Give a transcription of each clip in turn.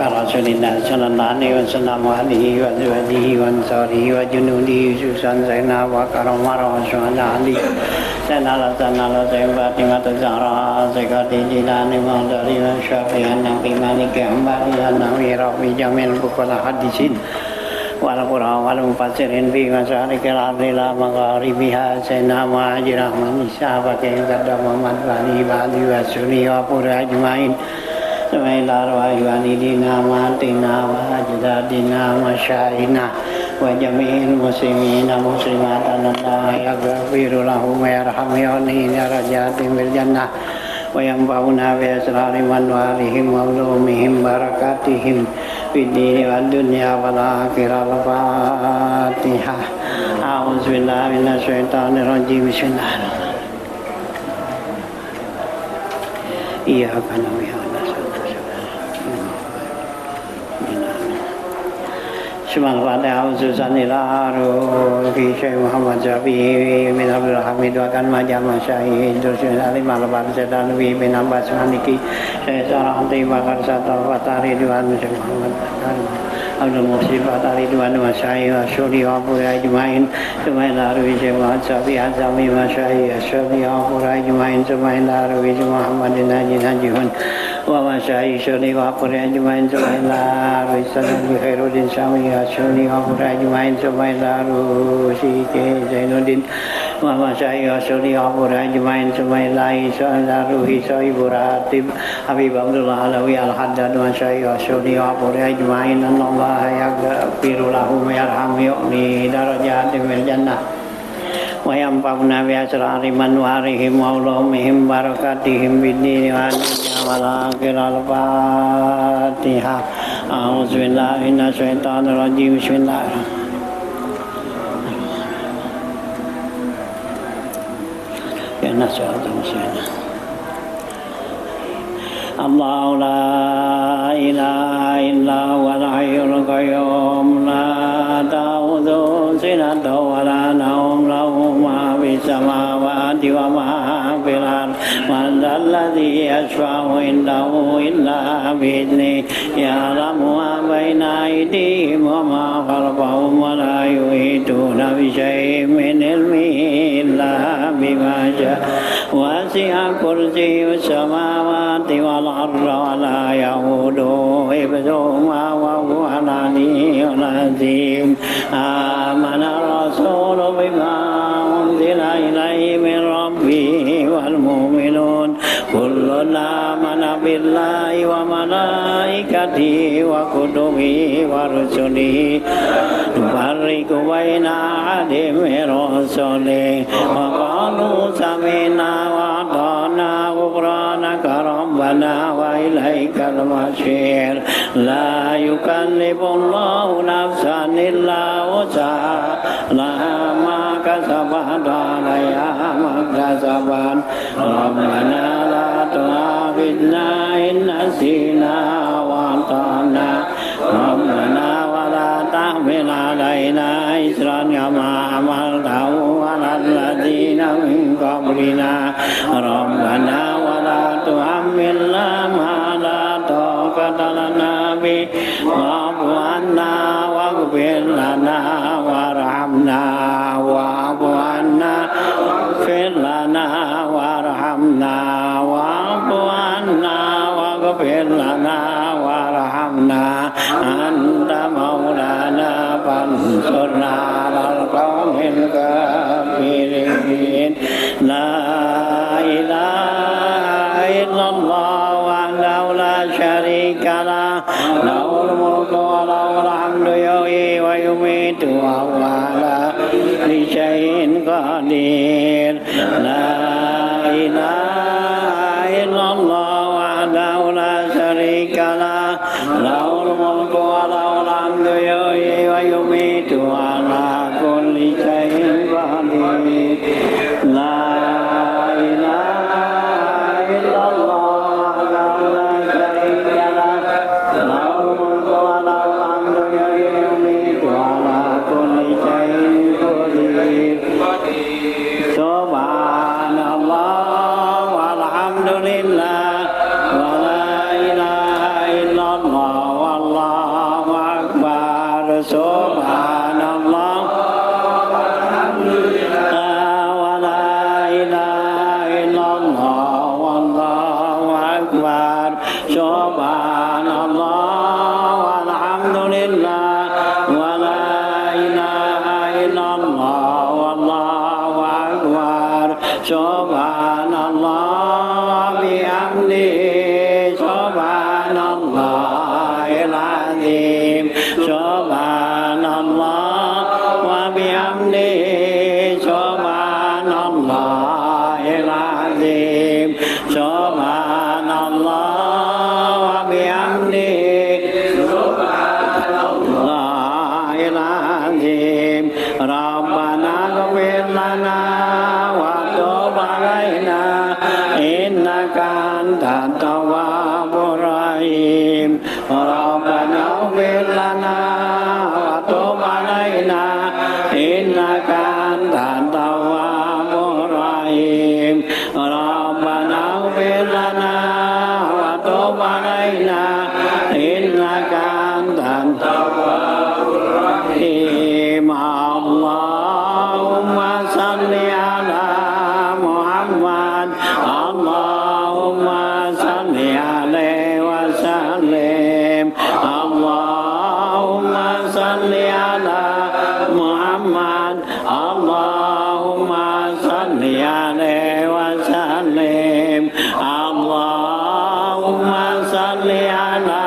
Rasulillah sallallahu alaihi wasallam wa alihi wa sahbihi wa ansarihi wa junudi susan zaina wa karamara wa syuhada ali sanala Fatimah Zahra zakati jilani mahdari wa syafi'an nabi malik ambari nabi rafi jamil bukala hadisin wal qur'an wal mufassirin bi masyarikil ardi la magharibiha sayyidina muhajirah manisa pakai kata Muhammad wali wali wa sunni wa pura ajmain Semaila arwahwanidina matina wa ajdadina masyaina wa jami'il muslimina muslimatan Allah yaghfiru lahum wa yarhamuni darajatin fil jannah wa yanfa'una bi asrari man walihim wa ulumihim barakatihim fid dini wad dunya wal akhirah. Al-Fatihah. A'udzu billahi minasy syaithanir rajim. Bismillahirrahmanirrahim. Iyyaka na'budu Subhanallah khususan ilaru fi syai Muhammad Syafi'i min Abdul Hamid wa kan majam syahid dursun alim al-bar sedan wi bin Abbas Maliki saya sarah bakar satu fatari duan Muhammad Abdul Muhsin fatari duan masyai wa syuri wa pura ajmain subhanallahi fi syai Muhammad Syafi'i azami masyai syuri wa pura ajmain subhanallahi fi Muhammadin najihun wa masyai syuri wa pura ajmain subhanallahi sallallahu khairuddin syami Asyuni wa pura ajmain subhanallahi Syekh Zainuddin wa masyai asyuni wa pura ajmain subhanallahi sallallahu Ibu Ratib Habib Abdullah Alawi Al-Haddad wa masyai asyuni wa pura ajmain Allah yaghfiru lahum wa yarhamuni darajatin fil jannah wa yanfa'una bi asrari man warihim wa ulumihim barakatihim bid dini wa dunya wal akhirah. Al-Fatihah. A'udzu billahi minasy syaithanir rajim. Bismillahirrahmanirrahim. Ya nasallallahu Allahu la ilaha illa huwal hayyul qayyum la ta'khudhuhu sinatun wa la nawm lahu ma fis samawati wa ma fil ardi man dzalladzi yashfa'u indahu illa bi'idhnihi ya'lamu ma baina aydihim wa ma khalfahum wa la yuhituna bi syai'in min ilmihi illa bima syaa wasi'a kursiyyuhus samawati wal arda wa la yahuduhu hifdhuhuma wa huwal aliyyul azim. Amana rasulu bima unzila ilayhi min rabbih wal mu'minun kullun amana billahi wa malaikatihi wa kutubihi wa rusulihi nufarriqu baina ahadin min rusulihi wa qalu sami'na wa ata'na ghufranaka rabbana wa ilaikal masir. La yukallifullahu nafsan illa wus'aha laha ma kasabat alaiha ma kasabat rabbana la tu'akhidna in nasina wa akhtana rabbana wa la tahmil alaina isran kama hamaltahu ala alladziina min qablina rabbana wa la tuhammilna ma la taqata lana bihi wa'fu 'anna waghfir lana warhamna wa'fu 'anna waghfir lana warhamna wa'fu 'anna waghfir lana warhamna anta maulana fansurna 'alal qaumil kafirin. La ilaha illallah wahdahu la syarika lah lahul mulku wa lahul hamdu yuhyi wa yumiitu wa huwa ala kulli syai'in qadir. La ilaha illallah wahdahu la syarika lah lahul mulku wa lahul hamdu yuhyi wa yumiitu wa ala kulli syai'in qadir. La ilaha illallah wahdahu la syarika lah lahul mulku wa lahul hamdu yuhyi wa yumiitu wa ala kulli syai'in qadir. Subhanallah walhamdulillah wa la ilaha illallah wallahu akbar subhanallah wa la ilaha illallah wallahu akbar subhanallah walhamdulillah wa la ilaha illallah wallahu akbar subhanallah bihamdihi subhanallahil azim subhanallah wa bihamdihi subhanallahil azim subhanallah wa bihamdihi subhanallahil azim rabbana ighfir lana wa tub alaina innaka antat tawwabur rahim rabbana ighfir lana wa tub alaina innaka antat tawwabur rahim rabbana ighfir lana wa tub alaina innaka antat tawwabur rahim Allahumma salli ala Muhammad Allahumma salli alaihi wa sallim Allahumma salli ala Muhammad Allahumma salli alaihi wa sallim Allahumma salli ala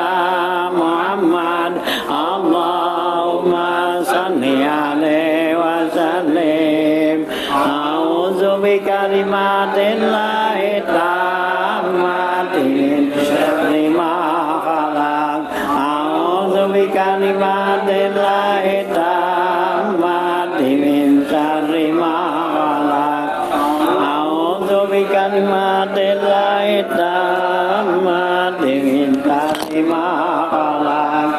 Muhammad Allahumma salli alaihi wa sallim a'udzu bikalimatillahi tammati min syarri ma khalaq a'udzu bikalimatillahi tammati min syarri ma khalaq a'udzu bikalimatillahi tammati min syarri ma khalaq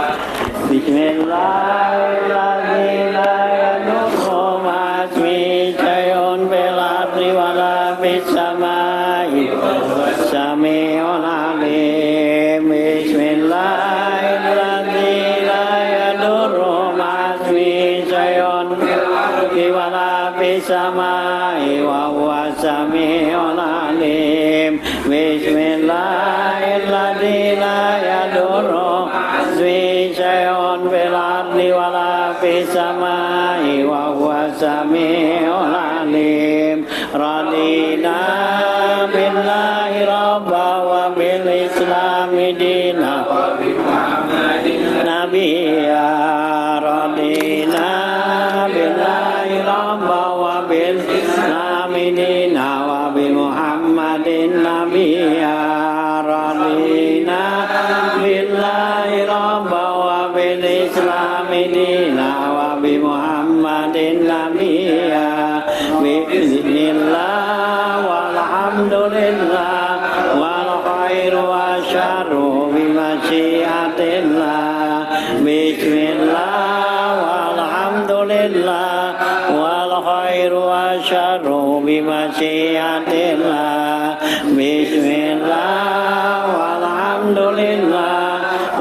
Bismillahirrahmanirrahim la yadurru ma'asmi syai'un fil ardi wala fis samai sami'un alim Bismillahirrahmanirrahim la yadurru ma'asmi syai'un fil ardi wala fis samai wa huwa sami'un alim Bismillahirrahmanirrahim la yadurru ma'asmi syai'un fil ardi wala fis samai wa huwa sami'un alim radina billahi rabba wa bil islami dina wa bi muhammadin nabiyya radina billahi rabba wa bil islami dina wa bi muhammadin nabiyya radina billahi rabba wa bil islami dina wa bi muhammadin nabiyya bismillah walhamdulillah wal khairu wa syarru bi masyiatillah bismillah walhamdulillah wal khairu wa syarru bi masyiatillah bismillah walhamdulillah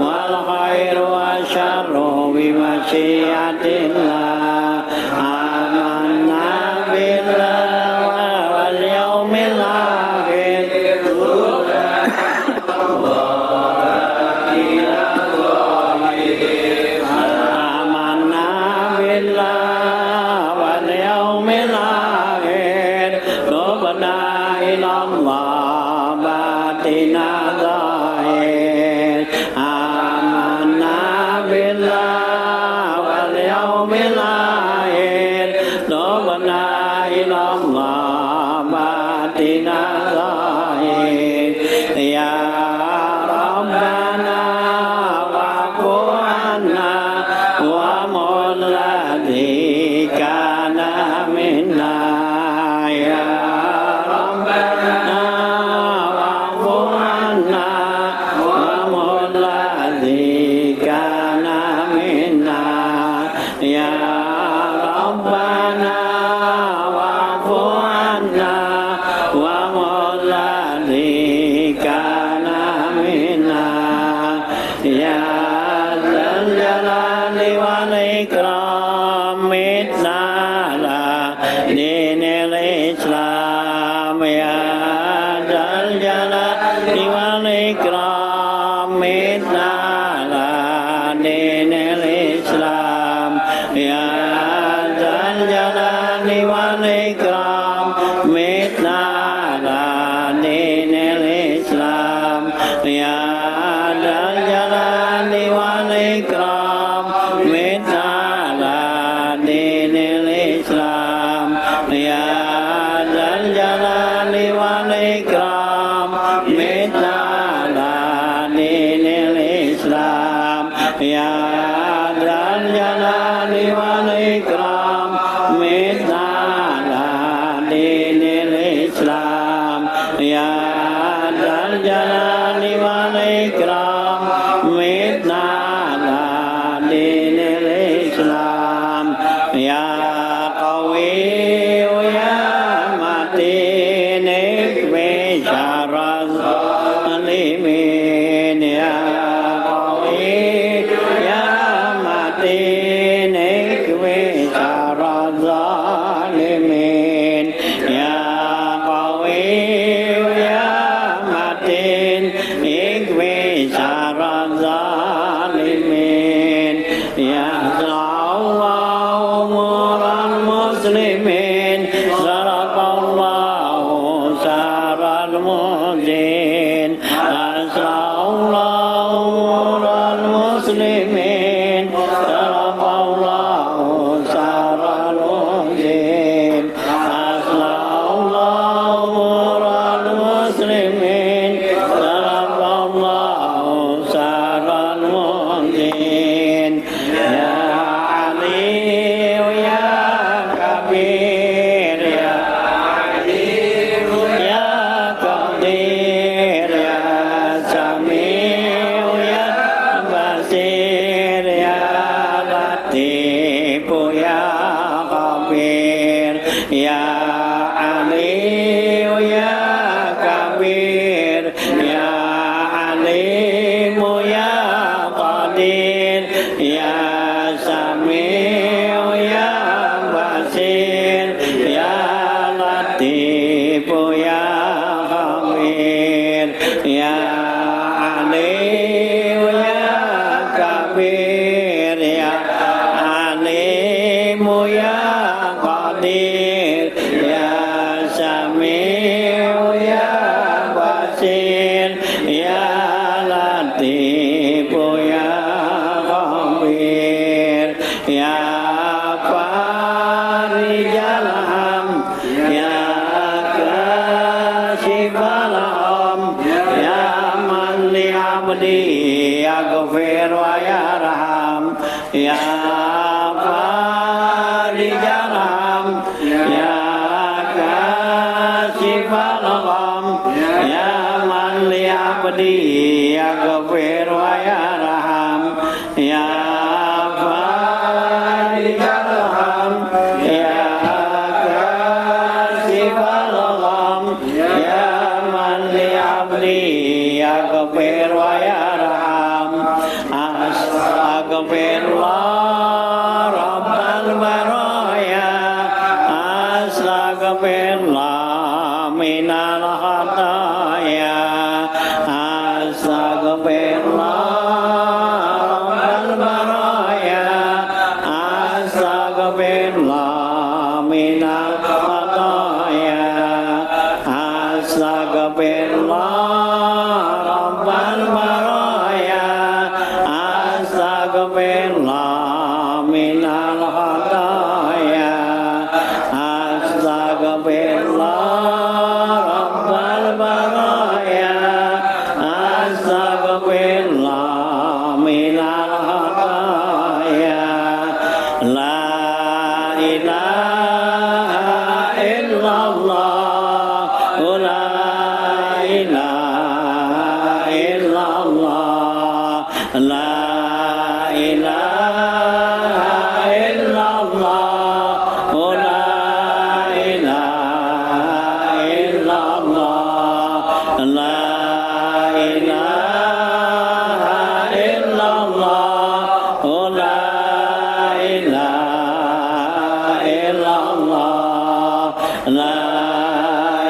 wal khairu wa syarru bi masyiatillah amanna billah wal yaumil akhir amanna billah wal yaumil akhir tubna ilallah batina zahir amanna billah wal yaumil akhir tubna ilallah batina zahir ya rabbana wa'fu anna wa mulladhi kana minna ya rabbana wa'fu anna wa mulladhi kana minna ya rabbana wa'fu anna wa mulladhi kana ikram mitna la dinil Islam ya zal jalali wal ikram mitna la dinil Islam ya zal jalali wal ikram mitna la dinil Islam ya zal jalali wal ikram mitna la dinil Islam ya zal jalali wal ikram mitna la dinil Islam ya zal jalali wal ikram mitna la dinil Islam ya qawi ya matin ikfi syaraz zalimin ya qawi ya matin ikfi syaraz zalimin ya qawi ya matin ikfi syaraz zalimin ya Allah umuran muslimin sarafallahu saral muzin asra'allahu umuran muslimin sarafallahu saral muzin asra'allahu umuran muslimin sarafallahu saral muzin ya Ali ya Kabir ya Alim ya Qadir ya Sami'u ya Basir ya Latif ya Khabir ya Ali ya Kabir ya Alim ya Qadir ya Sami'u ya Basir ya Latif ya Khabir ya Ali ya Kabir ya Alim ya Qadir ya Sami'u ya Basir ya Latif ya Khabir ya Farijal ham ya Kashifal ham ya man li abdi yaghfir wa yarham ya Farijal ham ya Kashifal ham ya man li abdi yaghfir wa yarham ya Farijal ham ya Kashifal ham ya man li abdi yaghfir wa yarham astaghfirullah rabbal baraya astaghfirullah minal khataya astaghfirullah rabbal baraya astaghfirullah minal khataya astaghfirullah rabbal baraya astaghfirullah minal khataya astaghfirullah rabbal baraya astaghfirullah minal khataya la ilaha illallah la ilaha illallah la ilaha illallah la ilaha illallah la ilaha illallah la ilaha illallah la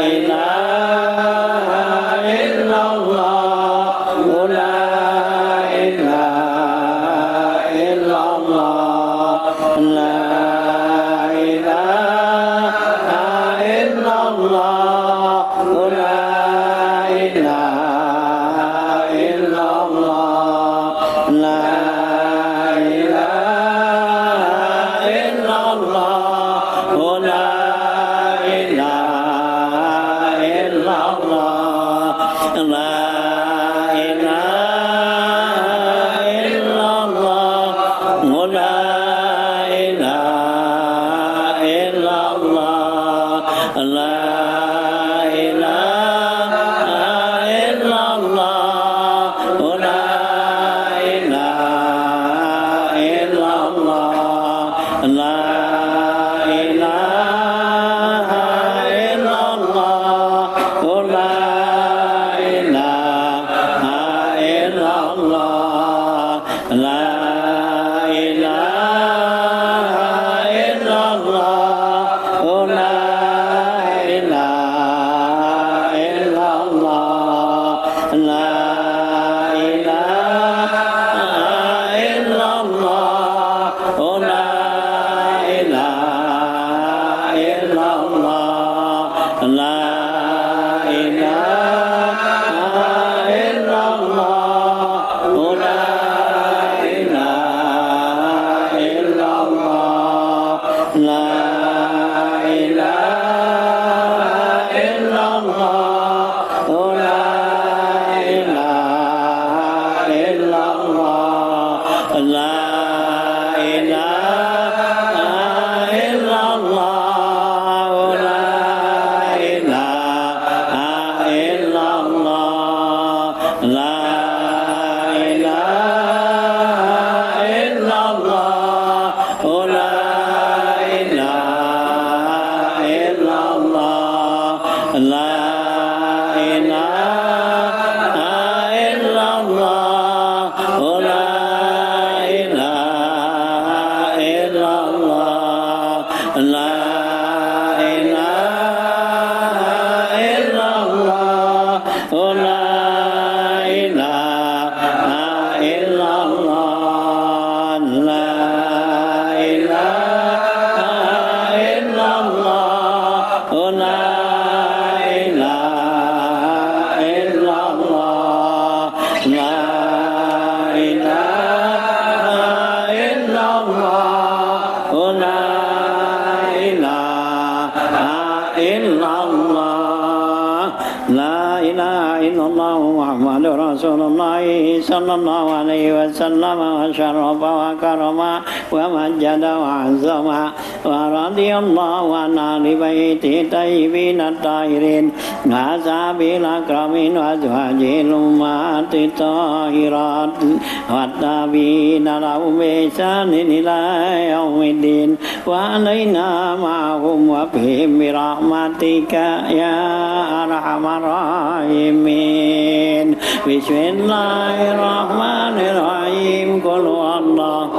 ilaha illallah sallallahu alaihi wasallam wa syarafa wa karama wa majjada wa azama wa radiyallahu an ahli baiti tayyibin at-tahirin wa ashabil akramin wa azwajil ummati tahirat wa tabi'ina lahum bi ihsanin ila yaumiddin wa alaina ma'hum wa bihim bi rahmatika ya arhamar rahimin. Bismillahirrahmanirrahim. Qul huwallahu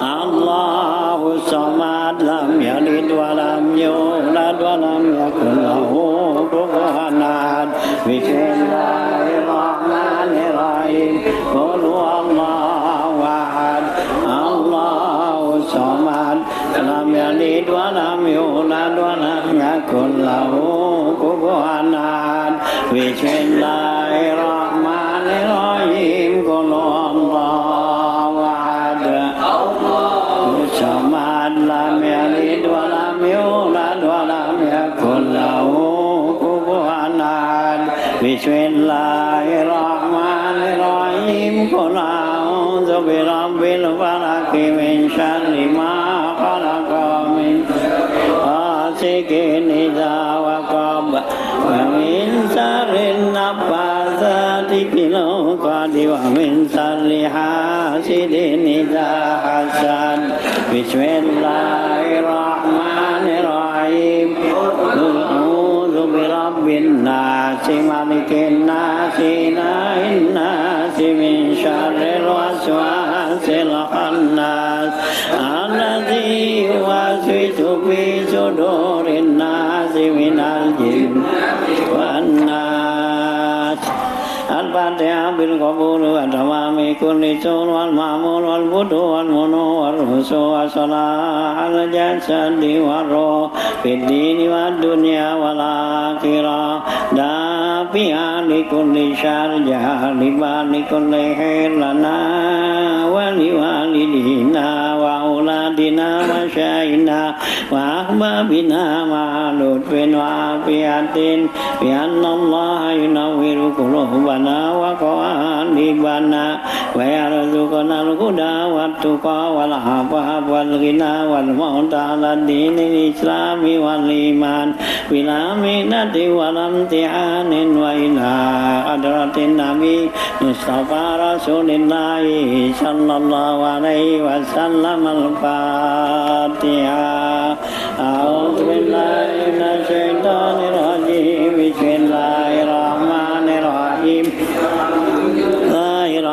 Allahu samad, lam yalid wa lam yulad wa lam yakul lahu kufuwan ahad. Bismillahirrahmanirrahim. Qul huwallahu ahad, Allahu samad, lam yalid wa lam yulad wa lam yakul lahu kufuwan ahad. Bismillahirrahmanirrahim. Qul huwallahu ahad, Allahu samad, lam yalid wa lam yulad wa lam yakul lahu kufuwan ahad. Bismillahirrahmanirrahim. Qul a'udzu birabbil falaq min syarri ma khalaq, min ghasiqin idza waqab, wa min syarrin naffatsati fil 'uqad, wa min syarri hasidin idza hasad. Bismillahirrahmanirrahim. Qul a'udzu birabbin nas, malikin nas, ilahin nas, min syarril waswasil khannas, alladzi yuwaswisu fi sudurin nas, minal jinnati wan nas. Al-Fatihah bil qabul wa tamami kulli sun wal ma'mul wal budu wal munu wal husu wa salah al jasadi wa roh fid dini wa dunya wal akhirah. Dafi'a li kulli syar, jaliba li kulli khair lana wa li walidina wa auladina wa syaina wa ahbabina ma lutfin wa afiatin bi anna Allah yunawwiru قلوبنا وقوالبنا ويرزقنا الهدى والتقى والعفاف والغنى والموت على الدين الإسلام والإيمان بلا محنة ولا امتحان وإلى حضرة النبي مصطفى رسول الله صلى الله عليه وسلم الفاتحة. أعوذ بالله من الشيطان الرجيم. بسم الله الرحمن الرحيم.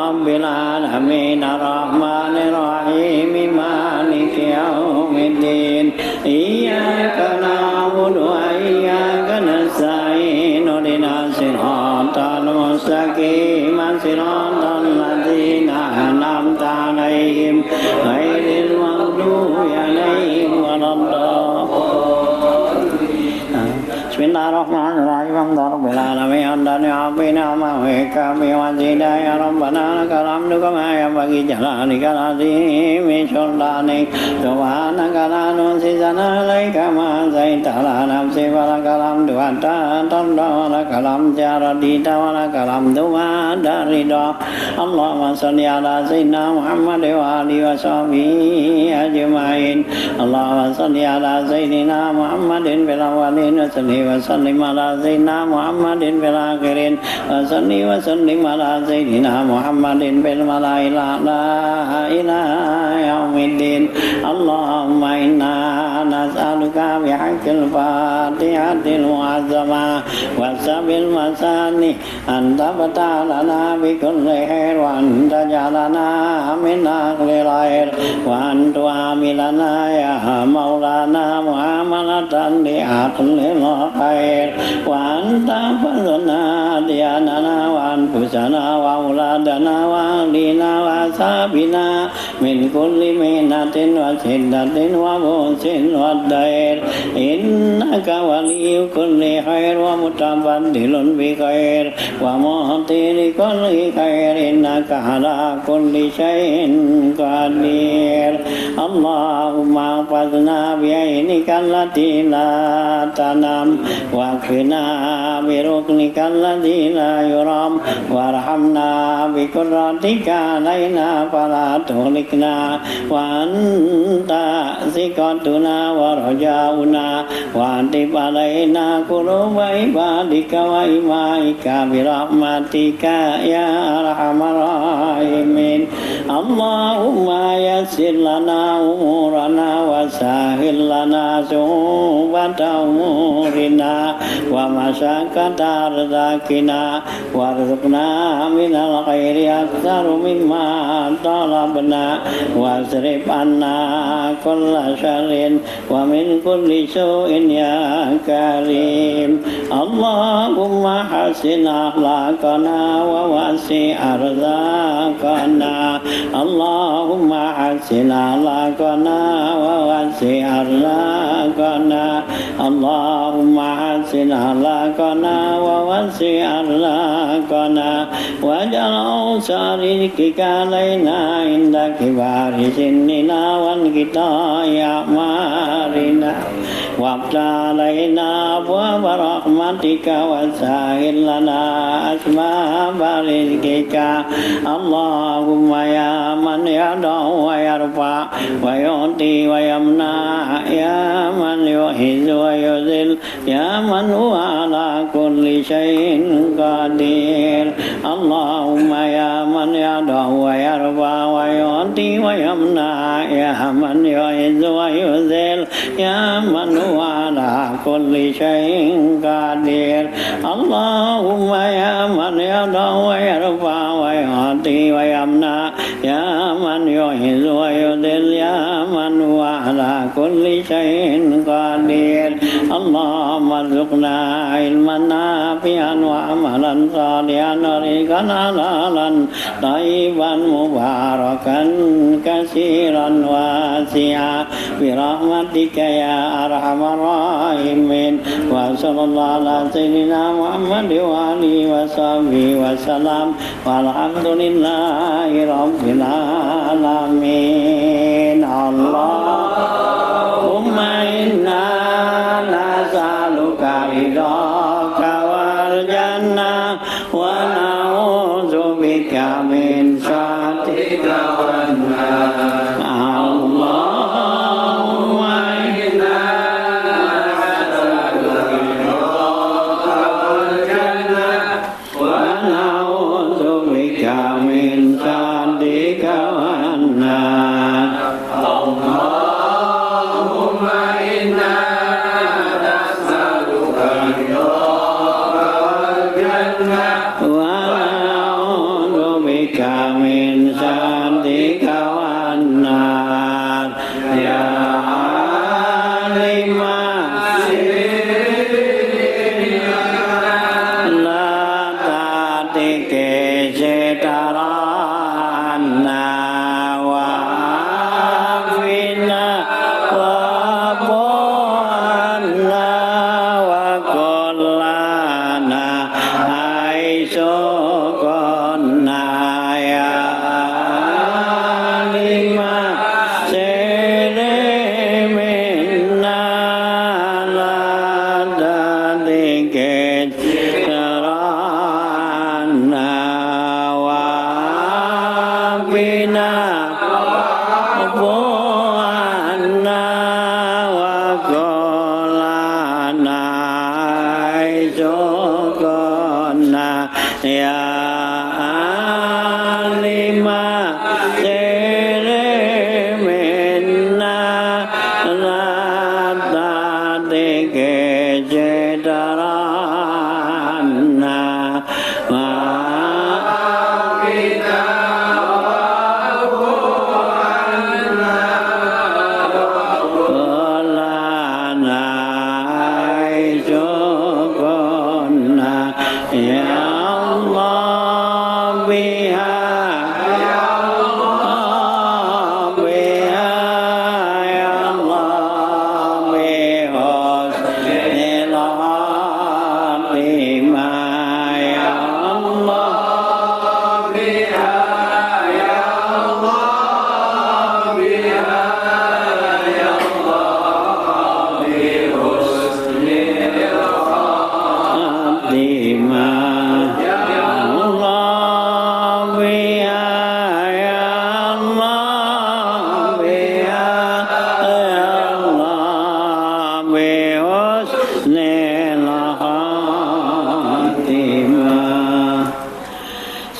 رب العالمين الرحمن الرحيم مالك يوم الدين إياك نعبد وإياك نستعين اهدنا الصراط المستقيم صراط الذين أنعمت عليهم غير المغضوب عليهم ولا Bismillahirrahmanirrahim. Alhamdulillahirabbil alamin. Hamdan yu'afina wa yukafi wa zida ya rabbana lakal hamdu kama yanbaghi jalalika al-azim min sultanik. Subhanaka la nuhsi sana'an 'alaika ma zaita ala nafsi wa lakal hamdu hatta tarda wa lakal hamdu ya radita wa lakal hamdu ma darida. Allahumma shalli ala sayyidina Muhammad wa alihi wa sahbihi ajma'in. Allahumma shalli ala sayyidina Muhammadin bil awwalin wa وسلم على سيدنا محمد في الآخرين وسلم على سيدنا محمد في الملائكة الأعلى إلى يوم الدين. اللهم إنا نسألك بحق الفاتحة المعظمة والسبع المثاني أن تفتح لنا بكل خير وأن تجعلنا من أهل الخير وأن تعاملنا يا مولانا معاملة لأهل الخير وأن تحفظنا دياننا وأنفسنا وأولادنا وأهلنا وأصحابنا من كل مهنة وشدة وبؤس والدير إنك ولي كل خير ومتفضل بخير ومعطي لكل خير إنك على كل شيء قدير. اللهم احفظنا بعينك التي لا تنام واكفنا بركنك الذي لا يرام وارحمنا بقدرتك علينا فلا تهلكنا وأنت ثقتنا ورجاؤنا وأنتب علينا قلوب عبادك وإمائك برحمتك يا أرحم الراحمين. اللهم يسر لنا أمورنا وسهل لنا صعوبة أمورنا ومشقة أرزاقنا وارزقنا من الخير أكثر مما طلبنا واصرف عنا كل شر ومن كل سوء يا كريم. اللهم حسن أخلاقنا ووسع أرزاقنا. اللهم حسن أخلاقنا ووسع أرزاقنا. اللهم حسن أخلاقنا ووسع أرزاقنا واجعل أوصار رزقك علينا عند كبار سننا وانقطاع أعمارنا وافتح علينا أبواب رحمتك وسهل لنا أسباب رزقك. اللهم يا من يدعو ويرفع ويعطي ويمنع يا من يعز ويذل يا من هو على كل شيء قدير. اللهم يا من يدعو ويرفع ويعطي ويمنع يا من يعز ويذل يا من هو على كل شيء قدير. اللهم يا من يدعو ويرفع ويعطي ويمنع يا من يعز ويذل يا من هو على كل شيء قدير. اللهم ارزقنا علما نافعا وعملا صالحا ورزقا حلالا طيبا مباركا كثيرا واسعا برحمتك يا أرحم الراحمين. وصلى الله على سيدنا محمد وآله وصحبه وسلم والحمد لله رب العالمين. اللهم إنا نسألك رضاك والجنة wa na'udzu bika min syarri Allahumma inna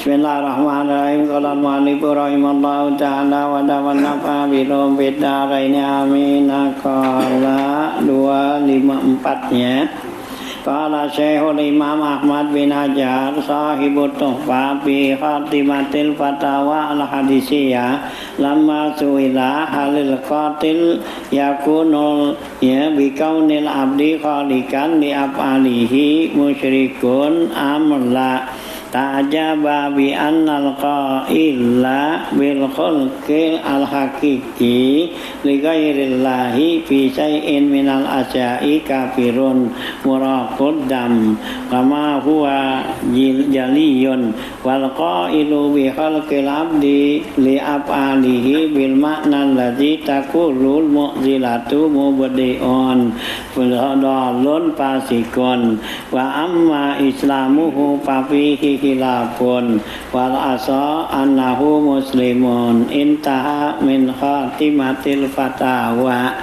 Bismillahirrahmanirrahim. Qala al-mu'allif rahimallahu ta'ala wa nafa'a bilum bidaraini amin. Qala 254-nya. Qala Syekhul Imam Ahmad bin Hajar sahibut tuhfah fi khatimatil fatawa al-hadisiyah lamma su'ila halil qatil yakunul ya bikaunil abdi khalikan li af'alihi musyrikun amla ta'jaba bi annal qaila bil khulqil al haqiqi li ghairillahi fi syai'in minal asya'i kafirun muraqud dam kama huwa jaliyun wal qailu bi khalqil abdi li af'alihi bil ma'na alladzi taqulul mu'zilatu mubdi'un fulhadalun fasikun wa amma islamuhu fa fihi khilafun wal asa annahu muslimun intaha min khatimatil fatawa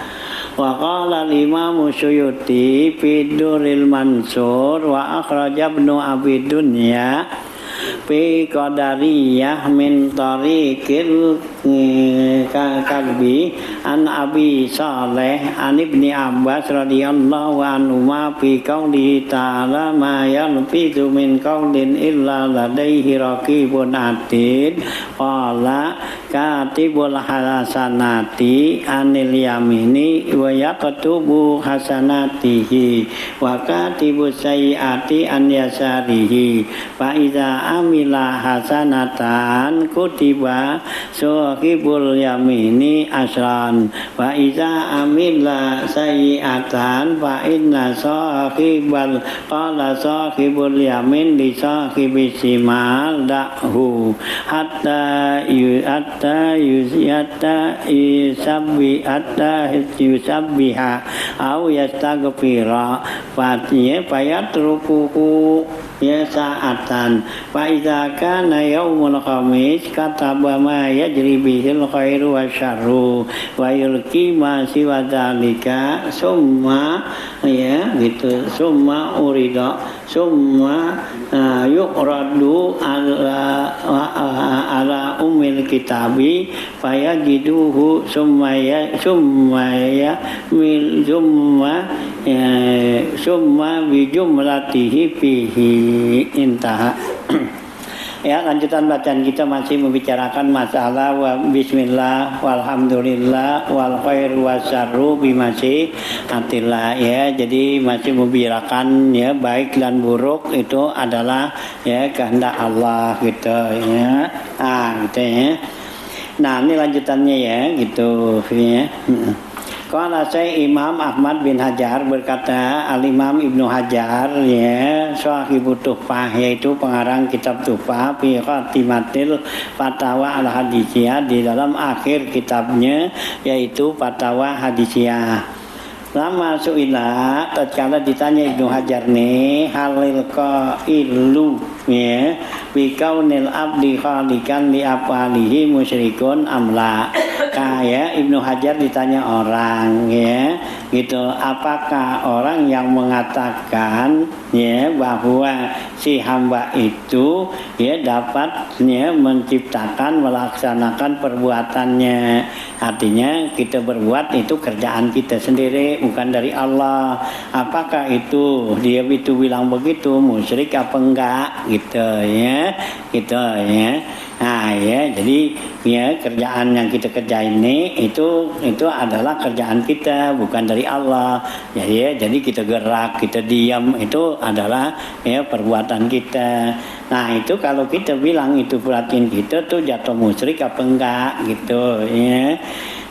wa qala al-imam Suyuti fi Durril Mansur wa akhraja Ibnu Abi Dunya fi qadariyah min tariqil kalbi an Abi Saleh an Ibni Abbas radhiyallahu anhu ma fi qawlihi ta'ala ma yalfizu min qawlin illa ladaihi raqibun atid qala katibul hasanati anil yamini wa yaktubu hasanatihi wa katibus sayyiati an yasarihi fa iza amila hasanatan kutiba sahibul yamini asran wa iza amila sayyiatan fa inna sahibal qala sahibul yamin li sahibis shimal dahu hatta yusabbiha au yastaghfira fatiye payatrukuhu ya sa'atan fa idza kana yaumul khamis kataba ma yajri bihil khairu wasyarru wa yulqi ma siwa dzalika summa ya gitu summa urida summa yuqradu ala umil kitabi fayajiduhu summa bi jumlatihi fihi intaha. Ya, lanjutan bacaan kita masih membicarakan masalah wa bismillah walhamdulillah wal khairu wasyarru bimasyi atillah ya. Jadi masih membicarakan ya baik dan buruk itu adalah ya kehendak Allah gitu ya. Gitu ya. Nah, ini lanjutannya ya gitu ya. Qala Syekh Imam Ahmad bin Hajar berkata, Al-Imam Ibnu Hajar ya, Shahibut Tuhfah yaitu pengarang kitab Tuhfah fi khatimatil Fatawa al-Hadisiyah di dalam akhir kitabnya yaitu Fatawa Hadisiyah. Lama su'ila tatkala ditanya Ibnu Hajar nih halil qailu ya bi kaunil abdi khalikan li afalihi musyrikun amla. Kayak Ibnu Hajar ditanya orang ya gitu, apakah orang yang mengatakan ya bahwa si hamba itu ya dapat ya menciptakan melaksanakan perbuatannya, artinya kita berbuat itu kerjaan kita sendiri bukan dari Allah. Apakah itu dia itu bilang begitu musyrik apa enggak gitu ya Nah ya, jadi ya kerjaan yang kita kerjain ini itu adalah kerjaan kita bukan dari Allah. Jadi kita gerak, kita diam itu adalah ya perbuatan kita. Nah itu kalau kita bilang itu perhatian kita tuh jatuh musyrik apa enggak gitu ya.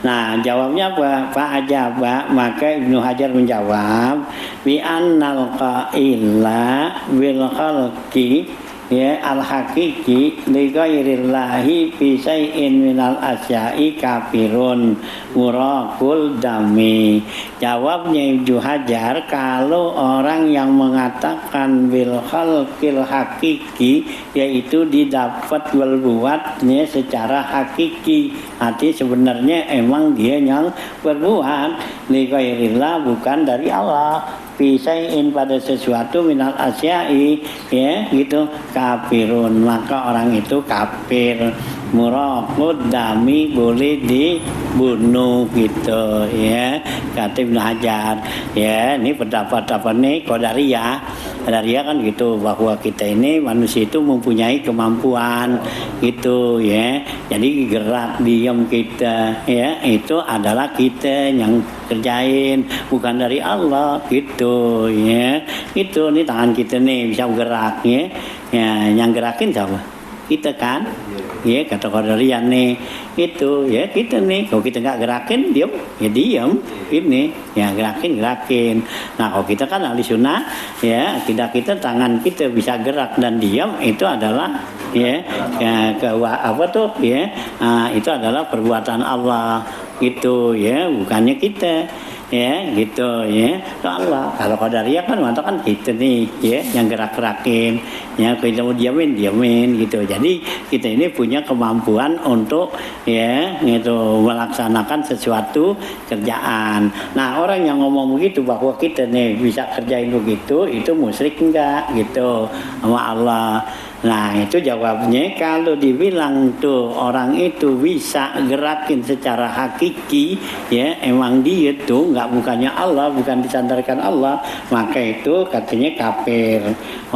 Nah jawabnya apa? Pak Ajaba, maka Ibnu Hajar menjawab bi annal qaila bil khalqi ya al-haqiqi li ghairillahi fi syai'in minal asya'i kafirun muraqul dami. Jawabnya Ibnu Hajar, kalau orang yang mengatakan bil khalqil haqiqi yaitu didapat berbuatnya secara hakiki, arti sebenarnya emang dia yang berbuat li ghairillah bukan dari Allah, pisain pada sesuatu minal asya'i ya gitu kafirun, maka orang itu kafir muraqud dami, boleh dibunuh gitu ya kata Ibnu Hajar ya. Ini pendapat nih Qadariyah kan gitu, bahwa kita ini manusia itu mempunyai kemampuan gitu ya, jadi gerak diam kita ya itu adalah kita yang kerjain bukan dari Allah gitu ya. Itu nih tangan kita nih bisa gerak ya yang gerakin siapa? Kita kan ya kata Qadariyah nih itu ya kita nih, kalau kita nggak gerakin diam ya diam ini ya gerakin. Nah kalau kita kan ahli sunnah ya kita tangan kita bisa gerak dan diam itu adalah itu adalah perbuatan Allah gitu ya, bukannya kita ya gitu ya Allah. Kalau Qadariyah kan mengatakan kita nih ya yang gerak-gerakin ya, kita mau diamin gitu. Jadi kita ini punya kemampuan untuk ya gitu melaksanakan sesuatu kerjaan. Nah orang yang ngomong begitu bahwa kita nih bisa kerjain begitu, itu musyrik enggak gitu sama Allah. Nah itu jawabnya, kalau dibilang tuh orang itu bisa gerakin secara hakiki ya emang dia tuh bukannya Allah, bukan disandarkan Allah, maka itu katanya kafir,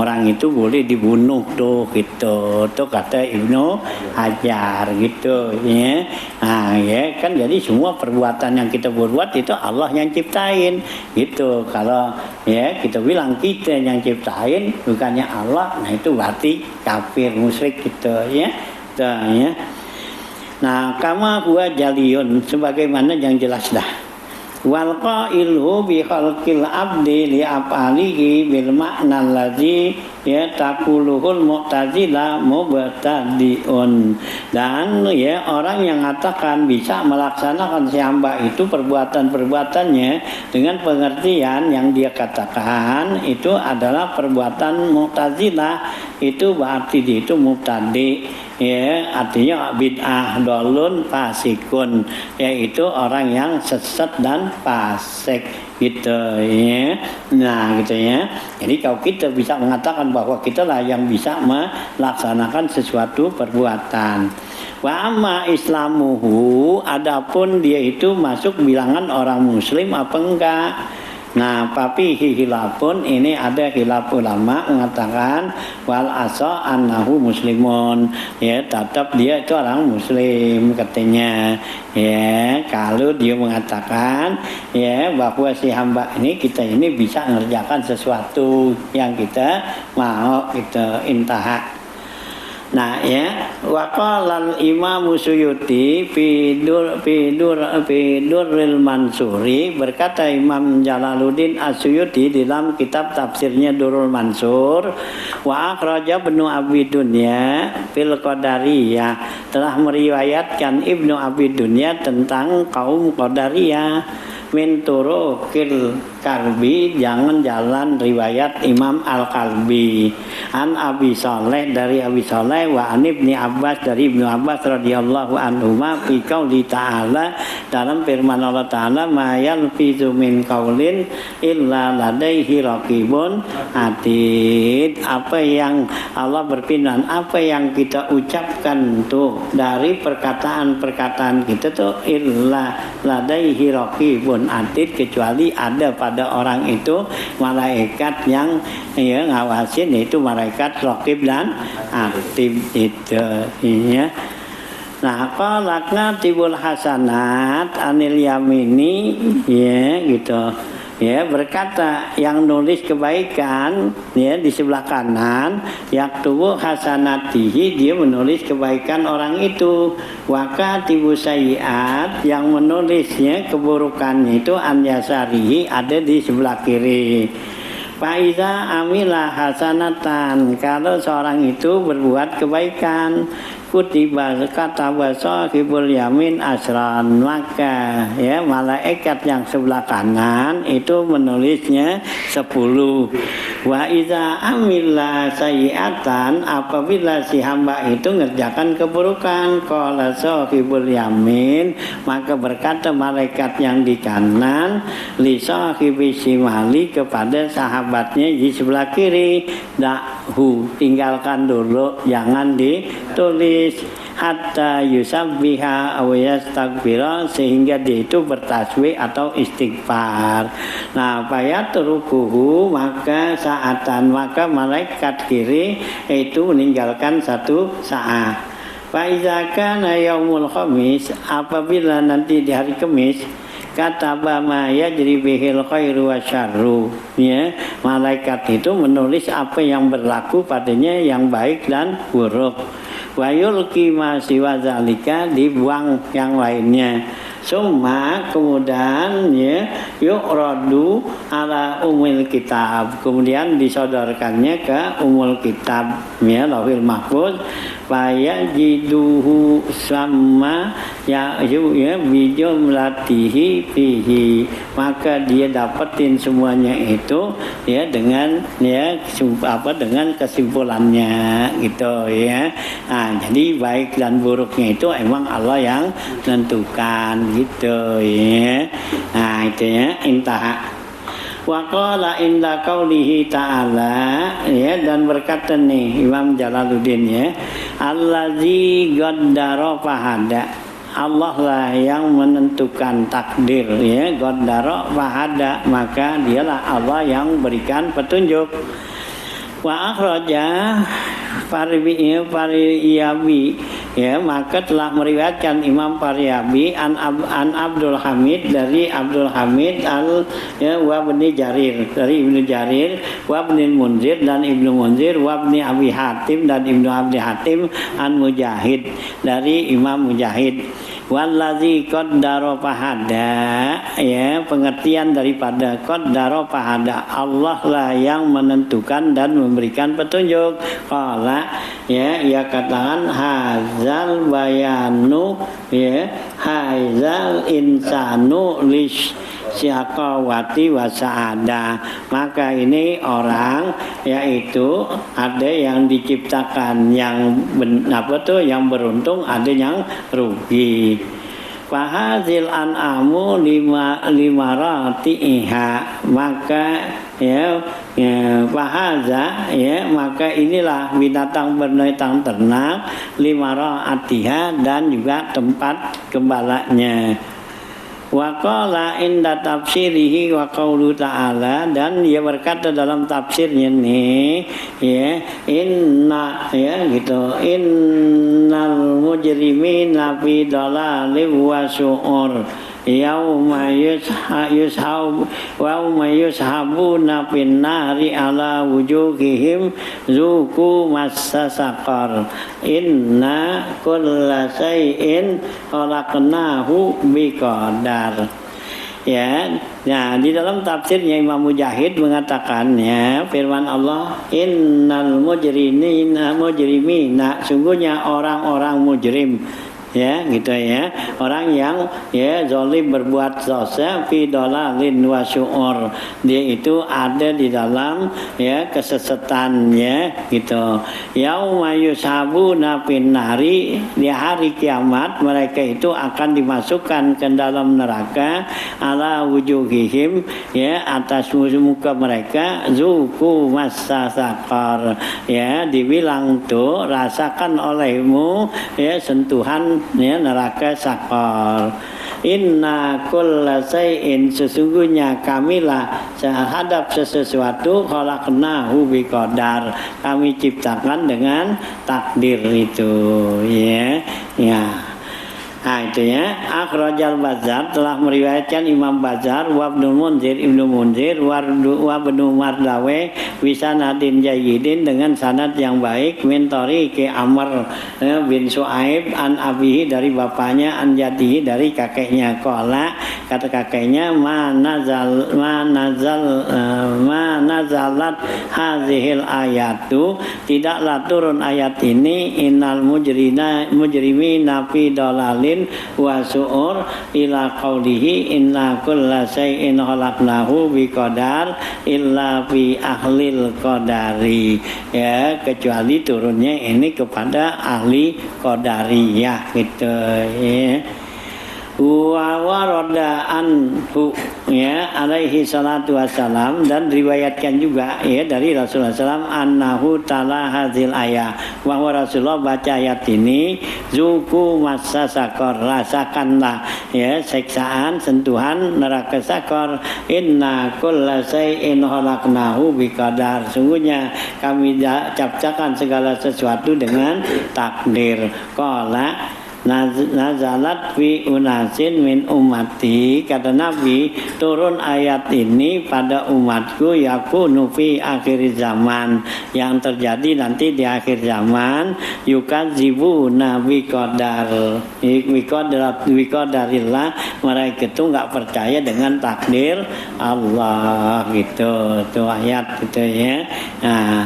orang itu boleh dibunuh tuh gitu tuh kata Ibnu Hajar gitu ya. Nah ya kan, jadi semua perbuatan yang kita berbuat itu Allah yang ciptain gitu. Kalau ya kita bilang kita yang ciptain bukannya Allah, nah itu berarti kafir musyrik gitu ya. Nah kama huwa jaliyun, sebagaimana yang jelas dah wal qailu bi khalqil abdi li af'alihi bil ma'na allazi ya taquluhul mu'tazilah mubtadi'un. Dan ya orang yang mengatakan bisa melaksanakan si hamba itu perbuatan-perbuatannya dengan pengertian yang dia katakan itu adalah perbuatan mu'tazilah, itu berarti dia itu mubtadi, ya artinya bid'ah dolun fasikun, yaitu orang yang sesat dan fasik gitu ya. Nah gitu ya. Jadi kalau kita bisa mengatakan bahwa kita lah yang bisa melaksanakan sesuatu perbuatan. Wa amma islamuhu, adapun dia itu masuk bilangan orang muslim apa enggak? Nah, tapi hilafun ini ada hilaf ulama mengatakan wal asa annahu muslimun, ya tetap dia itu orang muslim katanya. Ya, kalau dia mengatakan ya bahwa si hamba ini kita ini bisa mengerjakan sesuatu yang kita mau kita intaha. Nah ya, waqala Imam Suyuti fi Durril Mansuri, berkata Imam Jalaluddin As-Suyuti dalam kitab tafsirnya Durrul Mansur, wa akhraja Ibnu Abi Dunya fil Qadariyah, telah meriwayatkan Ibnu Abi Dunya tentang kaum Qadariyah min turuqil Kalbi, jangan jalan riwayat Imam Al-Kalbi, an Abi Saleh dari Abi Saleh, wa an Ibni Abbas dari Ibnu Abbas radhiyallahu anhuma fi qauli ta'ala, dalam firman Allah Ta'ala, ma yalfizu min qaulin illa ladaihi raqibun atid, apa yang Allah berfirman, apa yang kita ucapkan tuh dari perkataan-perkataan kita tuh illa ladaihi raqibun atid, kecuali ada pada orang itu malaikat yang ya ngawasin, yaitu malaikat raqib dan atid itu ya. Nah, qalakna tibul hasanat anil yamini, ya gitu. Ya, berkata yang nulis kebaikan ya di sebelah kanan, yaktubu hasanatihi, dia menulis kebaikan orang itu, wa katibu sayyiat, yang menulisnya keburukannya itu an yasarihi, ada di sebelah kiri. Faiza amilah hasanatan, kalau seorang itu berbuat kebaikan, kutiba kataba sahibul yamin asran, maka ya malaikat yang sebelah kanan itu menulisnya 10. Wa iza amila sayiatan, apabila si hamba itu ngerjakan keburukan, qala sahibul yamin, maka berkata malaikat yang di kanan li sahibi simali, kepada sahabatnya di sebelah kiri, dahu, tinggalkan dulu, jangan ditulis, hatta yusabbiha aw yastaghfira, sehingga dia itu bertasbih atau istighfar. Nah, fayatrukuhu, maka saatan, maka malaikat kiri itu meninggalkan 1 saat. Fa iza kana yaumul khamis, apabila nanti di hari Kamis, kataba ma yajri bihil khairu wa syarru, ya malaikat itu menulis apa yang berlaku padanya, yang baik dan buruk. Wa yulqi ma siwa zalika, dibuang yang lainnya. Summa, kemudian ya yu'radu ala umul kitab, kemudian disodorkannya ke umul kitab ya lauhil mahfuz, fayajiduhu sama ya bijumlatihi fihi, maka dia dapetin semuanya itu ya dengan ya dengan kesimpulannya gitu ya. Nah, jadi baik dan buruknya itu emang Allah yang tentukan gitu ya. Nah itu ya, intah. Wa qala inda qaulihi ta'ala, ya, dan berkata nih Imam Jalaluddin ya, allazi qaddara fahada, Allah lah yang menentukan takdir ya, qaddara fahada, maka dialah Allah yang berikan petunjuk. Wa akhraja Fariyabi, ya, maka telah meriwayatkan Imam Fariyabi an Abdul Hamid dari Abdul Hamid ya wa Ibnu Jarir, dari Ibnu Jarir, wa Ibnu Munzir dan Ibnu Munzir, wa Ibnu Abi Hatim dan Ibnu Abi Hatim, an Mujahid dari Imam Mujahid. Wallazi qaddara fahada, ya, pengertian daripada qaddara fahada, Allah lah yang menentukan dan memberikan petunjuk. Qala, ya, ia katakan hazal bayanu, ya, hazal insanu lish syaqawati wa sa'ada. Maka ini orang, yaitu ada yang diciptakan yang yang beruntung, ada yang rugi. Fahazil an'amu limaratiha, maka fahaza, maka inilah binatang bernatang ternak, limaratiha, dan juga tempat gembalanya. Wa qala inda tafsirihi wa qaulu ta'ala, dan dia berkata dalam tafsirnya nih, ya, inna, ya, gitu, innal mujrimina fi dhalalin wa su'ur yauma yushabuna fin nari ala wujuhihim zuku massa saqar inna kulla shay'in khalaqnahu biqadar. Ya, nah di dalam tafsirnya Imam Mujahid mengatakan, ya, firman Allah, innal mujrimina, sungguhnya orang-orang mujrim, ya, gitu, ya, orang yang, ya, zalim, berbuat dosa, fi dhalalin wa syu'ur, dia itu ada di dalam, ya, kesesatan, ya, gitu. Yauma yushabuna fin nari, di hari kiamat mereka itu akan dimasukkan ke dalam neraka, ala wujuhihim, ya, atas muka mereka, zuku massa saqar, ya, dibilang tuh rasakan olehmu, ya, sentuhan, ya, neraka sakor. Inna kulla shay'in, sesungguhnya kamilah terhadap sesuatu, khalaqnahu biqadar, kami ciptakan dengan takdir itu, ya, ya. Nah, itu, ya, akhrajal Bazzar, telah meriwayatkan Imam Bazzar, wa Ibnu Munzir, wa Ibnu Mardawe bisanadin jayyidin, dengan sanad yang baik, min tariqi Amr bin Su'aib an abihi, dari bapaknya, an jadihi, dari kakeknya. Qala, kata kakeknya, ma nazalat hazihil ayatu, tidaklah turun ayat ini, innal mujrimina fi dhalalin wa su'ur, ila qaulihi inna kulla shay'in khalaqnahu biqadar illa fi ahlil qadari, ya, kecuali turunnya ini kepada ahli qadariyah, gitu, ya. Wa warada anhu, ya, alaihi salatu wassalam, dan riwayatkan juga, ya, dari Rasulullah SAW, annahu tala hazil ayah, bahwa Rasulullah baca ayat ini, zuku massa sakor, rasakanlah, ya, seksaan, sentuhan neraka sakor, inna kulla shay'in khalaqnahu biqadar, sungguhnya kami ciptakan segala sesuatu dengan takdir. Qala nazalat fi unasin min ummati, kata Nabi, turun ayat ini pada umatku, yakunu fi akhir zaman, yang terjadi nanti di akhir zaman, yukadzibuna biqadarillah, mereka itu enggak percaya dengan takdir Allah, gitu, itu ayat, gitu, ya. Nah,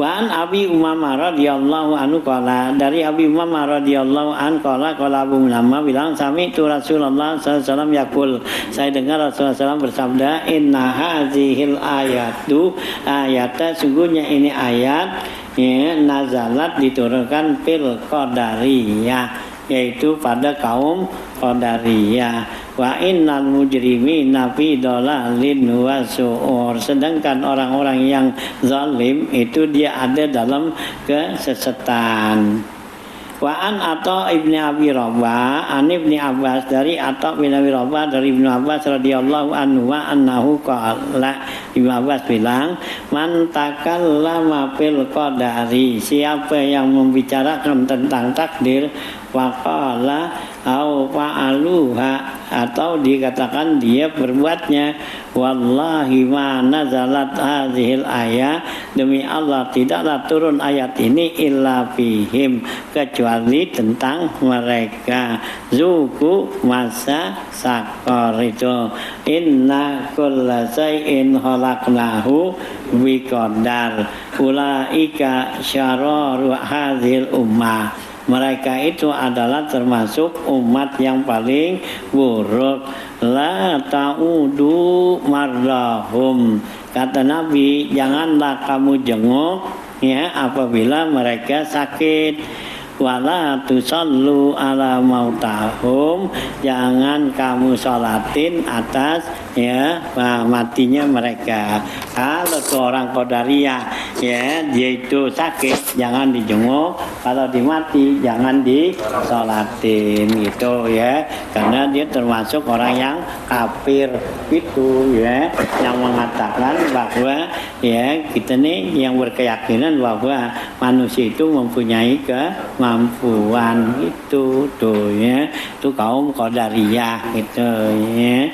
wa an Abi Umamah radhiyallahu anhu qala, dari Abi Umamah radhiyallahu anhu qala Abu Umamah bilang, sami tu Rasulullah sallallahu alaihi wasallam yaqul, saya dengar Rasulullah SAW bersabda, inna hazihil ayatu, ayatnya sungguhnya ini ayat, ya, nazalat, diturunkan fil qadariyah, yaitu pada kaum qadariyah. Wa innal mujrimina fi dhalalin wa su'ur, sedangkan orang-orang yang zalim itu dia ada dalam kesesatan. Wa an Atha ibni Abi Rabah an ibni Abbas, dari Atha bin Abi Rabah, dari Ibnu Abbas radhiyallahu anhu, wa annahu qala, Ibnu Abbas bilang, man takallama fil qadari, siapa yang membicarakan tentang takdir, Waqala au fa'aluha, atau dikatakan dia berbuatnya. Wallahi ma nazalat hadhil ayat, demi Allah tidaklah turun ayat ini illa fihim, kecuali tentang mereka. Zuku masa sakor itu. Inna kulla shay'in khalaqnahu biqadar. Ulaika syararu hadhil ummah. Mereka itu adalah termasuk umat yang paling buruk. La ta'udu marlahum, kata Nabi, janganlah kamu jenguk ya apabila mereka sakit. Wala tusallu ala mautahum, jangan kamu sholatin atas ya matinya mereka. Kalau seorang Qadariyah ya dia itu sakit jangan dijenguk, kalau dimati jangan disolatin gitu ya, karena dia termasuk orang yang kafir itu ya, yang mengatakan bahwa ya kita nih yang berkeyakinan bahwa manusia itu mempunyai kemampuan itu tuh ya, itu kaum Qadariyah gitu ya.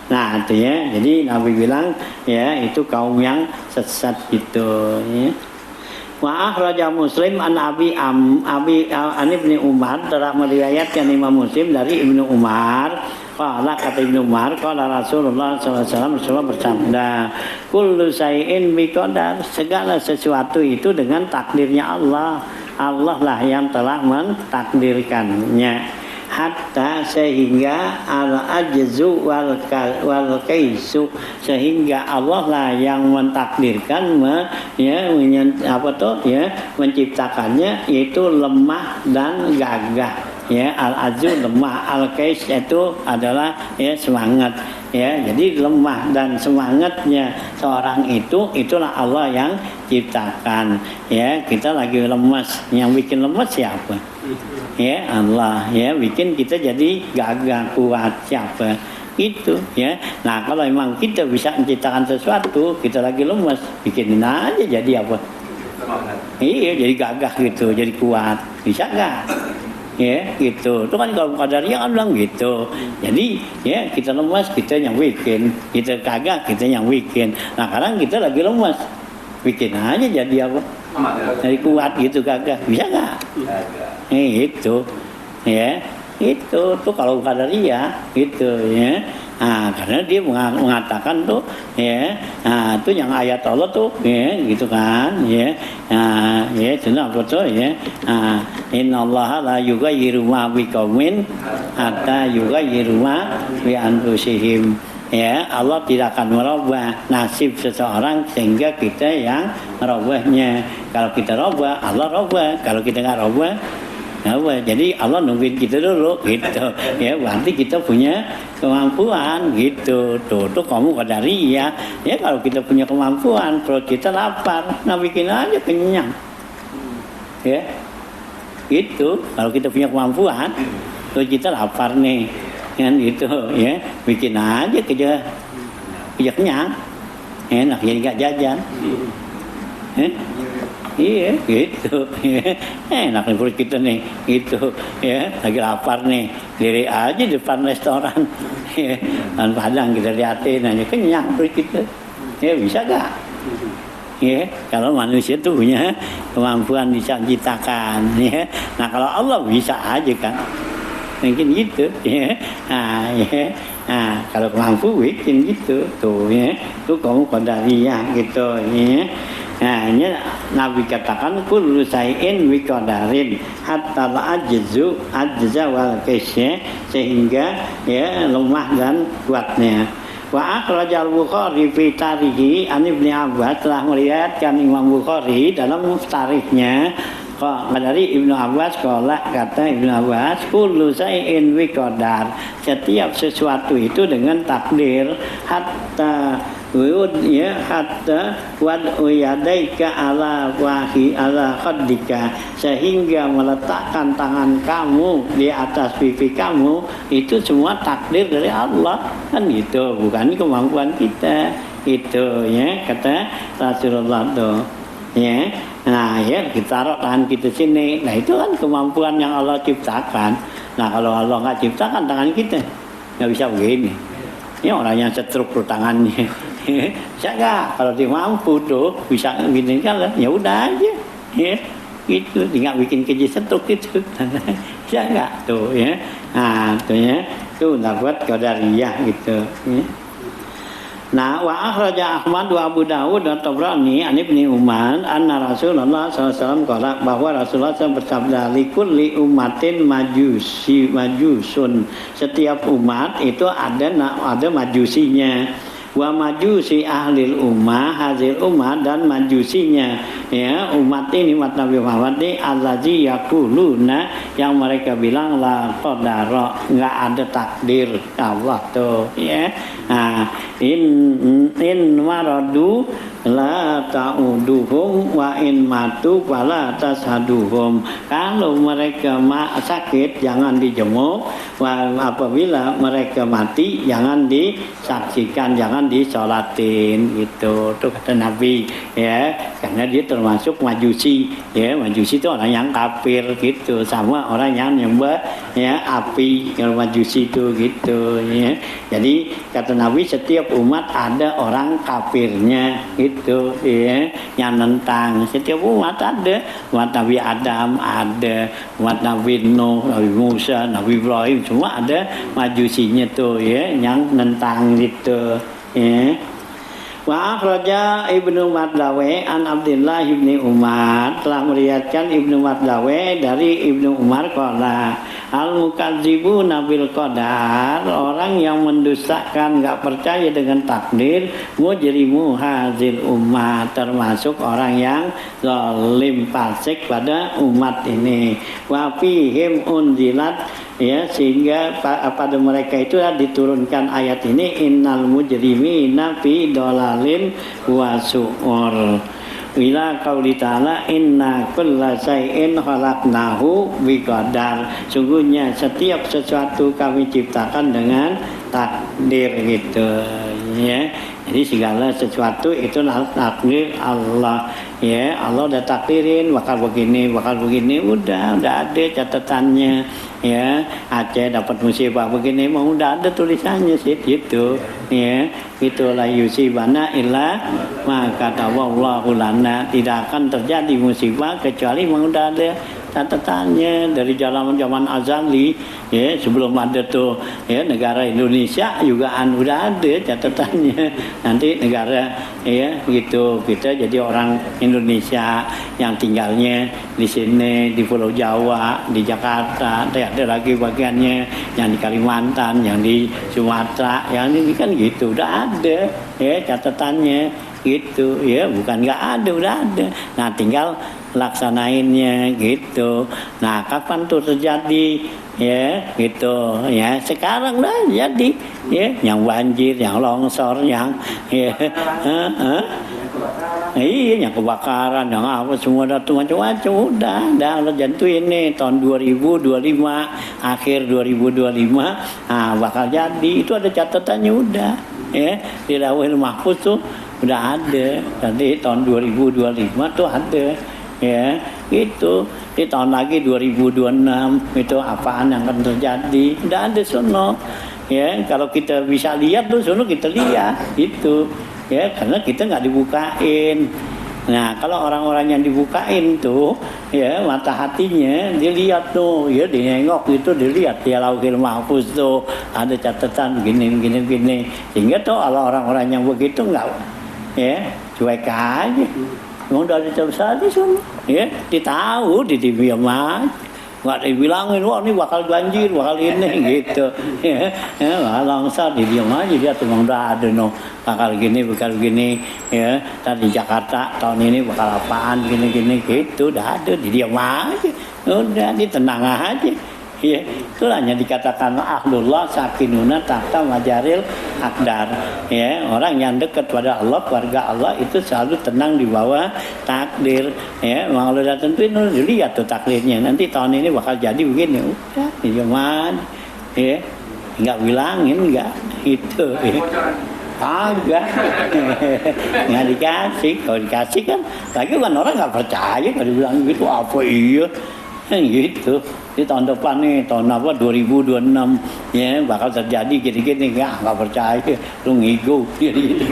Nah itu ya, jadi Nabi bilang ya itu kaum yang sesat gitu ya. Wa akhraja Muslim an Abi Ibnu Umar, telah meriwayatkan Imam Muslim dari Ibnu Umar. Qala, kata Ibnu Umar, qala Rasulullah sallallahu alaihi wasallam, Rasulullah bersabda, kullu syai'in biqadar, segala sesuatu itu dengan takdirnya Allah. Allah lah yang telah mentakdirkannya. Hatta sehingga al-ajzu wal kaisu, sehingga Allah lah yang mentakdirkan menciptakannya, yaitu lemah dan gagah ya. Al-ajzu lemah, al-kais itu adalah ya semangat ya. Jadi lemah dan semangatnya seorang itu, itulah Allah yang ciptakan ya. Kita lagi lemas, yang bikin lemas siapa? Ya Allah ya, bikin kita jadi gagah kuat siapa? Itu ya. Nah kalau memang kita bisa menciptakan sesuatu, kita lagi lemas, bikinin aja jadi apa? Iya, jadi gagah gitu, jadi kuat, bisa nggak? Ya gitu. Itu kan kalau Qadariyah kan bilang gitu. Jadi ya kita lemas, kita yang bikin, kita gagah, kita yang bikin. Nah sekarang kita lagi lemas, bikin aja jadi apa? Jadi kuat gitu, gagah, bisa nggak? Itu ya, itu tuh kalau Qadariyah gitu ya. Nah, karena dia mengatakan tuh ya, nah itu yang ayat Allah tuh ya gitu kan ya. Nah, ya itu apa tuh ya. Nah, innallaha la yughayyiru ma biqaumin hatta yughayyiru ma bi anfusihim. Ya, Allah tidak akan merubah nasib seseorang sehingga kita yang merubahnya. Kalau kita rubah, Allah rubah. Kalau kita nggak rubah, jadi Allah nungguin kita dulu gitu ya, berarti kita punya kemampuan gitu. Tuh kamu Qadariyah ya, kalau kita punya kemampuan, perut kita lapar, nah bikin aja kenyang ya gitu. Kalau kita punya kemampuan, perut kita lapar nih kan gitu ya, bikin aja kerja kenyang, enak, jadi nggak jajan. Iya gitu ya. Enak nih perut kita nih gitu ya, lagi lapar nih, diri aja depan restoran ya, dan Padang kita liatin aja kenyang perut kita ya, bisa gak ya? Kalau manusia tuh punya kemampuan bisa ciptakan ya. Nah kalau Allah bisa aja kan, mungkin gitu ya. Nah ya, nah kalau mampu bikin gitu tuh ya, tuh kamu Qadariyah gitu ya. Nah, ini Nabi katakan kullu syai'in biqadarin hatta ajza wal kaisya, sehingga ya lemah dan kuatnya. Wa akhrajal Bukhari fi tarihi an Ibnu Abbas, telah meriwayatkan Imam Bukhari dalam tarikhnya dari Ibnu Abbas, kata Ibnu Abbas, kullu syai'in biqadar, setiap sesuatu itu dengan takdir. Hatta ya hatta wad'u yadaika ala wahi ala khaddika, sehingga meletakkan tangan kamu di atas pipi kamu, itu semua takdir dari Allah kan gitu, bukan kemampuan kita itu ya, kata Rasulullah tuh ya. Nah ya kita taruh tangan kita sini. Nah itu kan kemampuan yang Allah ciptakan. Nah kalau Allah nggak ciptakan tangan kita nggak bisa begini. Ini orang yang setruk tuh tangannya. Bisa nggak? Kalau dia mampu tuh bisa gini kan? Ya udah aja. Ya itu tinggal bikin keji setruk itu. Bisa nggak tuh ya? Nah tuh ya itu dapat qadariyah gitu. Ya. Nah, wa akhraja Ahmad wa Abu Dawud dan Tabrani an Ibnu Umar anna Rasulullah SAW qala bahwa Rasulullah SAW bersabda likulli ummatin majusun. Setiap umat itu ada majusinya. Wa majusi ahlil ummah hazil ummah dan majusinya ya umat ini umat Nabi Muhammad ini allazi yaquluna yang mereka bilang la qadara enggak ada takdir Allah tuh ya nah in maradu la ta'uduhum wa in matu fala tashaduhum. Kalau mereka sakit jangan dijenguk, apabila mereka mati jangan disaksikan, jangan disolatin gitu. Itu kata Nabi ya, karena dia termasuk majusi ya. Majusi itu orang yang kafir gitu, sama orang yang nyembah ya api. Kalau majusi itu gitu ya. Jadi kata Nabi setiap umat ada orang kafirnya itu ya, yang nentang. Setiap umat ada, umat Nabi Adam ada, umat Nabi Nuh, Nabi Musa, Nabi Ibrahim, semua ada majusinya tuh ya, yang nentang gitu ya. Wa akhraja Ibnu Madlawe an Abdullah ibni Umar, telah meriwayatkan Ibnu Madlawe dari Ibnu Umar qala al-mukadzibu nabil qadar, orang yang mendustakan enggak percaya dengan takdir, mujrimu hazil ummah, termasuk orang yang zalim fasik pada umat ini. Wa fihim unzilat ya, sehingga pada mereka itu diturunkan ayat ini innal mujrimina fi dhalalin wa su'ur. Ila qauli ta'ala inna kulla syai'in khalaqnahu biqadar. Sungguhnya setiap sesuatu kami ciptakan dengan takdir gitu ya. Jadi segala sesuatu itu takdir Allah ya. Allah udah takdirin bakal begini, udah ada catatannya ya. Aceh dapat musibah begini mau udah ada tulisannya sih gitu ya. Itulah yusibana illa maka tawallahu lana, tidak akan terjadi musibah kecuali mau udah ada catatannya dari zaman azali ya. Sebelum ada tuh ya negara Indonesia juga udah ada catatannya. Nanti negara ya gitu, kita jadi orang Indonesia yang tinggalnya di sini di Pulau Jawa, di Jakarta, ada lagi bagiannya yang di Kalimantan, yang di Sumatera, yang ini kan gitu udah ada ya catatannya gitu ya, bukan nggak ada, udah ada. Nah tinggal laksanainnya gitu. Nah kapan tuh terjadi ya gitu ya, sekarang dah jadi ya, yang banjir, yang longsor, yang ya, iya, yang kebakaran, yang apa semua datang macam-macam udah Allah jantuin nih tahun 2025 akhir 2025 bakal jadi, itu ada catatannya udah ya di Lauhul Mahfuz tuh udah ada. Nanti tahun 2025 tuh ada ya gitu. Di tahun lagi 2026 itu apaan yang akan terjadi udah ada sono ya. Kalau kita bisa lihat tuh sono kita lihat itu ya, karena kita nggak dibukain. Nah kalau orang-orang yang dibukain tuh ya mata hatinya dilihat tuh ya, dinengok itu dilihat ya Lauhul Mahfuz tuh ada catatan gini, sehingga tuh kalau orang-orang yang begitu nggak ya cuek aja. Memang dari besar di sana, ya, ditahu di TV aja, nggak dibilangin, wah ini bakal banjir, bakal ini gitu, ya, longsor di diam aja dia tuh memang udah ada no, bakal gini, ya, tadi Jakarta tahun ini bakal apaan, gini gitu, udah ada di diam aja, udah ditenang aja. Ya, itulah yang dikatakan ahlullah sakinuna tahta majaril akdar. Ya, orang yang dekat pada Allah, keluarga Allah itu selalu tenang di bawah takdir. Ya, kalau udah tentuin dilihat tuh takdirnya. Nanti tahun ini bakal jadi begini. Udah, cuman ya, enggak bilangin enggak itu. Ya. Kagak. Nggak dikasih. Kalau dikasih kan, lagi kan orang nggak percaya kalau dibilang gitu apa iya. Kan gitu. Di tahun depan nih, tahun apa 2026 ya bakal terjadi gini-gini nggak percaya. Lu ngigo gitu.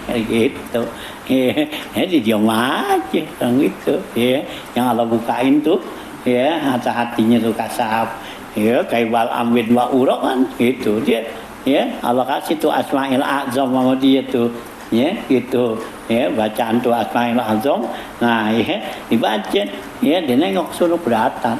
Gitu. Ya, jadi diam aja kan gitu. Ya, yang Allah bukain tuh ya hati-hatinya tuh kasab. Ya kayak Bal'am bin Ba'ura kan gitu dia. Ya, Allah kasih tuh Asmaul A'zam sama dia tuh. Ya, gitu. Ya, bacaan tuh Asmaul A'zam. Nah, ya dibaca. Ya, dia nengok suruh beratan.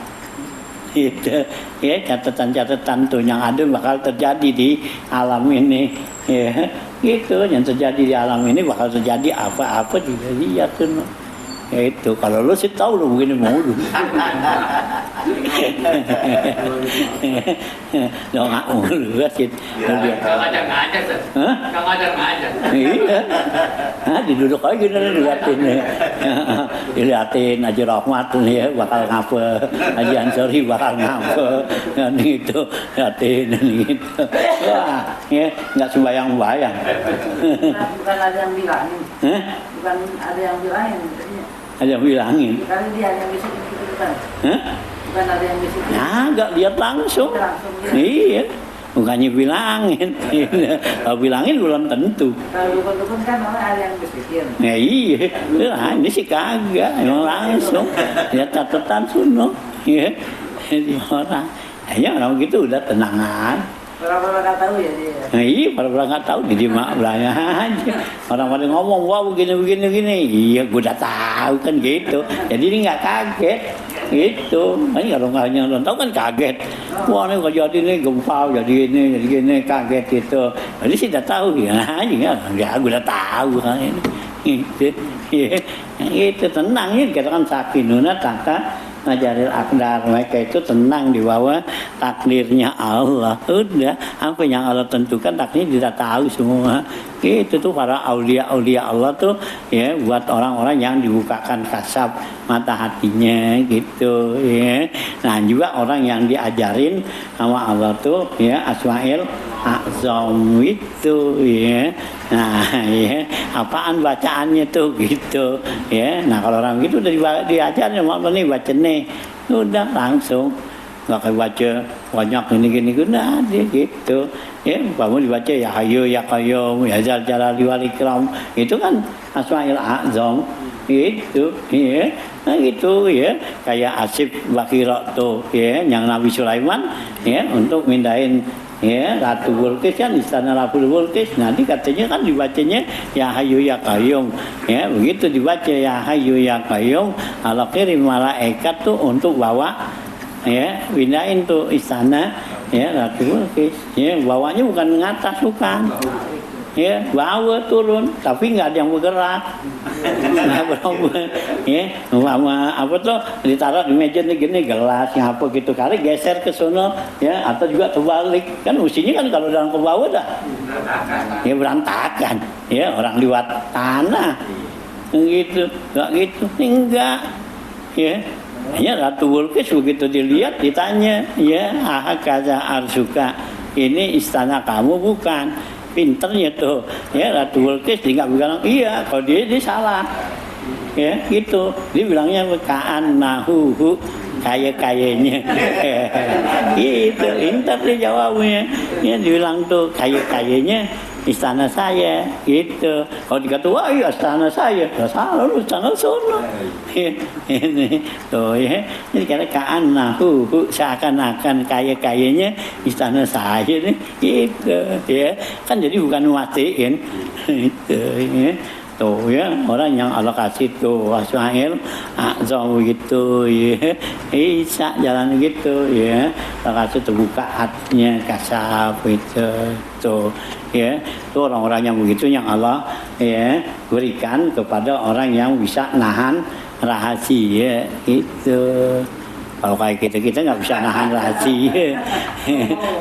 Gitu. Ya, catatan-catatan tuh yang ada bakal terjadi di alam ini. Ya, gitu. Yang terjadi di alam ini bakal terjadi apa-apa juga lihat tuh. Ya itu kalau lu sih tahu lu begini mulu. Lo nggak mulu sih. Kang ajar ngajar, Kang ajar ngajar. Iya. Diduduk aja dilihatin. Dilihatin Haji Rahmat nih ya bakal ngapa, Haji Ansori bakal ngapa, kan gitu. Lihatin gitu. Wah, ya nggak sembayang-bayang. Bukan ada yang bilangin. Bukan ada yang bilangin. Ada yang bilangin. Kali dia yang bisikin gitu bukan? Bukan ada yang bisikin. Nah, enggak lihat langsung. Iya. Bukannya bilangin. Kalau bilangin belum tentu. Kalau dukun-dukun kan orang ada yang bisikin. Ya iya. Nah, ini sih kagak, emang langsung. Lihat catatan suno. Iya. Jadi orang. Ya orang gitu udah tenangan. Orang-orang nggak tahu ya dia. Nah, iya, orang nggak tahu jadi mak belanya aja. Orang pada ngomong, wah begini. Iya, gue udah tahu kan gitu. Jadi ini nggak kaget, gitu. Ini kalau nggak tahu kan kaget. Wah ini kok jadi ini gempa, jadi gini, kaget gitu. Jadi sih udah tahu ya, ya gue udah tahu kan ini. Gitu, iya, itu tenang ya, kita kan sakinuna tata ngajaril akdar, mereka itu tenang di bawah takdirnya Allah. Udah apa yang Allah tentukan takdirnya kita tahu semua. Itu tuh para aulia Allah tuh ya buat orang-orang yang dibukakan kasab mata hatinya gitu ya. Nah juga orang yang diajarin sama Allah tuh ya Asmaul A'zam itu ya. Nah ya apaan bacaannya tuh gitu ya. Nah kalau orang gitu udah diajarin sama nih baca nih udah langsung nggak kayak baca banyak gini udah dia gitu ya kamu dibaca ya Hayyu ya Qayyum ya Dzal Jalali wal Ikram itu kan Asmaul A'zam itu ya nah gitu ya kayak Asif Bakira tuh ya yang Nabi Sulaiman ya untuk mindahin ya Ratu Bilqis kan istana Ratu Bilqis nanti katanya kan dibacanya ya Hayyu ya Qayyum ya begitu dibaca ya Hayyu ya Qayyum Allah kirim malaikat tuh untuk bawa ya pindahin tuh istana ya Ratu Bilqis ya bawanya bukan ngatas bukan ya bawa turun tapi nggak ada yang bergerak nah berapa ya sama apa tuh ditaruh di meja nih gini gelas yang apa gitu kali geser ke sono ya atau juga terbalik kan mestinya kan kalau dalam ke bawah dah ya berantakan ya orang lewat tanah gitu nggak gitu enggak ya hanya Ratu Bilqis begitu dilihat ditanya ya ahakaza arsuka ini istana kamu bukan pinternya tuh ya Ratu Bilqis dia nggak bilang iya kalau dia salah ya gitu dia bilangnya kaan nahu kayaknya gitu pintar dia jawabnya ya dibilang tuh kayaknya istana saya gitu kalau dikata wah iya istana saya nggak salah lu istana sono ini tuh ya ini karena kaanahu seakan-akan kayaknya istana saya nih gitu ya kan jadi bukan matiin itu ya tuh ya orang yang Allah kasih tuh Asmaul A'zam gitu ya Isa jalan gitu ya Allah kasih terbuka hatinya kasab itu tuh ya itu orang-orang yang begitu yang Allah ya berikan kepada orang yang bisa nahan rahasia itu Kalau kayak kita nggak bisa nahan rahasia.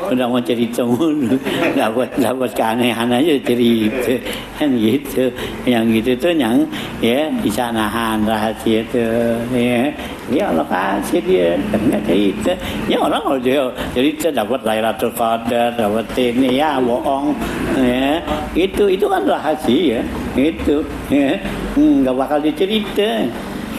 Udah mau cerita mulu, dapat keanehan aja cerita kan gitu. Yang gitu tuh yang ya bisa nahan rahasia tuh ya. Ya Allah kasih dia karena cerita. Ya orang kalau dia cerita dapat Lailatul Qadar, dapat ini ya bohong ya. Itu kan rahasia itu ya. Nggak bakal dicerita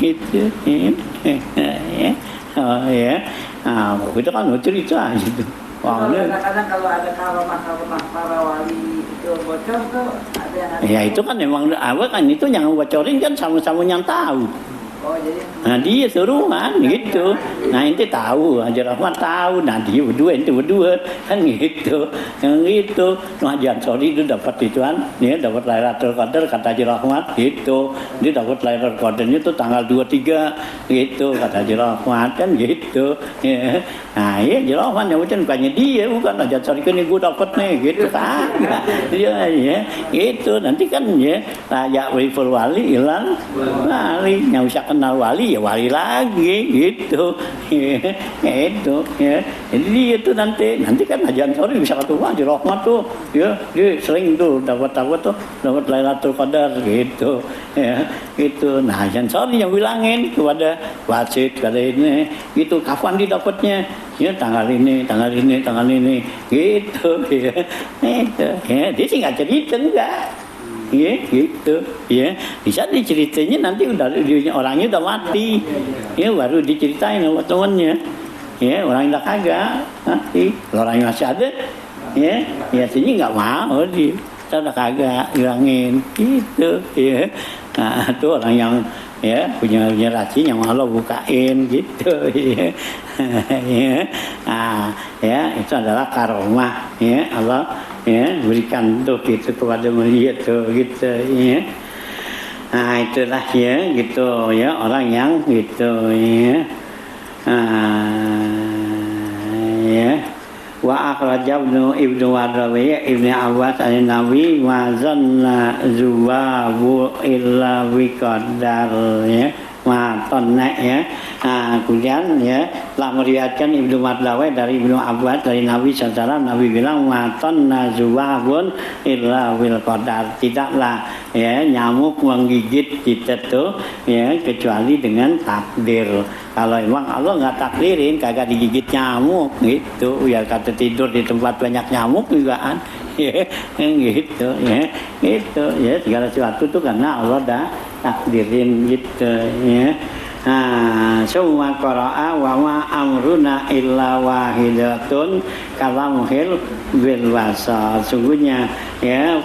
itu ya. Oh ya, nah itu kan cerita gitu. Kadang-kadang kalau ada karomah para wali itu bocor tuh ada yang ya itu kan memang awal kan itu yang bocorin kan sama-sama yang tahu. Oh jadi. Nah dia suruhan gitu. Nah ente tahu, Haji Rahmat tahu. Nah dia berdua kan gitu. Yang gitu. Nah Haji Ansori itu dapat ituan, dia dapat Lailatul Qadar kata Haji Rahmat gitu. Dia dapat Lailatul Qadarnya itu tanggal 23 gitu kata Haji Rahmat kan gitu. Ya. Nah iya Haji Rahmat nyebutin bukannya dia, bukan Haji Ansori kan gue dapat nih gitu kan. Dia ya itu nanti kan ya Raja Wiful Wali hilang wali yang usah kenal wali ya wali lagi gitu ya, itu ya jadi dia tuh nanti kan Haji Ansori bisa ketemu Haji Rahmat tuh ya dia sering tuh dapat Lailatul Qadar gitu ya itu. Nah Haji Ansori yang bilangin kepada wasit kata ini gitu kapan didapatnya ya tanggal ini gitu ya itu ya dia sih nggak cerita enggak. Ya gitu ya bisa diceritanya nanti udah orangnya udah mati ya baru diceritain sama temennya ya orang udah kagak mati orangnya masih ada ya sini nggak mau dia udah kagak bilangin gitu ya. Nah itu orang yang ya punya rahasia yang Allah bukain gitu ya. Ya. Nah, ya itu adalah karomah ya Allah ya berikan tuh gitu kepada manusia tuh gitu ya. Nah itulah ya gitu ya orang yang gitu ya. Ya wa akhraja ibnu Wardawi ibnu Abbas an-Nabi wa zanna zuwabu illa biqadar ya matonna ya. Nah, kemudian ya telah meriwayatkan Ibnu Wardawi dari Ibnu Abbas dari Nabi SAW, Nabi bilang matonna zuwabun illa bil qadar, tidaklah ya nyamuk menggigit kita tuh ya kecuali dengan takdir. Kalau emang Allah nggak takdirin kagak digigit nyamuk gitu ya, kata tidur di tempat banyak nyamuk juga kan ya gitu ya itu ya segala sesuatu tuh karena Allah dah takdirin gitu ya. Nah, semua qara'a wa ma amruna illa wahidatun kalamhil bil wasal. Sungguhnya ya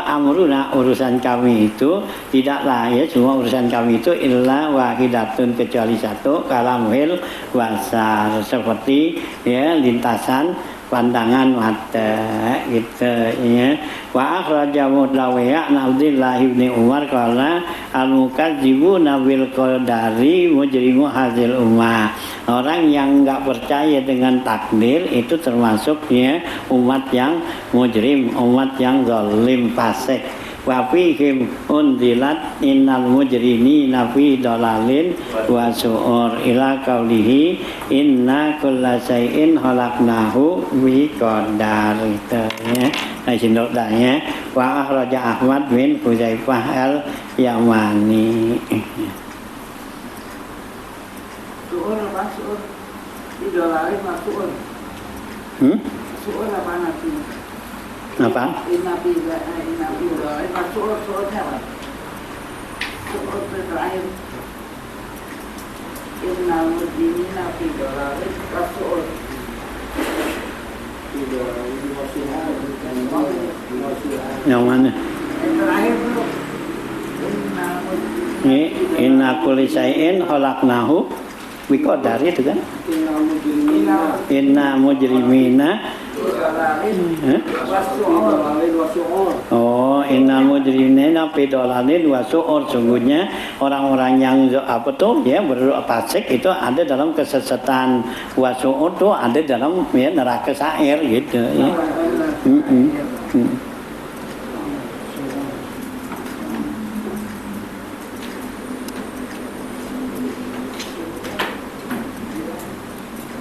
amruna urusan kami itu tidaklah ya semua urusan kami itu illa wahidatun kecuali satu kalamhil wasal seperti ya lintasan pandangan mata gitu ya. Wa akhraja Mudlawiya Abdullah bin Umar qala al-mukadzibuna bil qadari mujrimu hadzal ummah. Orang yang enggak percaya dengan takdir itu termasuk ya umat yang mujrim, umat yang zalim, fasik. Wa fihim undilat innal mujrimina fi dalalin wa su'ur ila qaulihi inna kulla syai'in khalaqnahu bi qadar itu ya. Nah sindok ya wa akhraja Ahmad bin Huzaifah al-Yamani. Su'ur apa su'ur? Di dalalin wa su'ur. Su'ur apa nanti? Apa? Inabi su'urnya apa? Su'ur terakhir Inna mujrimina fi dalalin wa su'ur. Yang mana? Yang terakhir dulu Inna kulli syai'in khalaqnahu bi qadar itu kan? Inna mujrimina oh innal mujrimina fi dalalin wa su'ur. Sungguhnya orang-orang yang apa tuh ya fasik itu ada dalam kesesatan, wa su'ur tuh ada dalam ya neraka sa'ir gitu ya.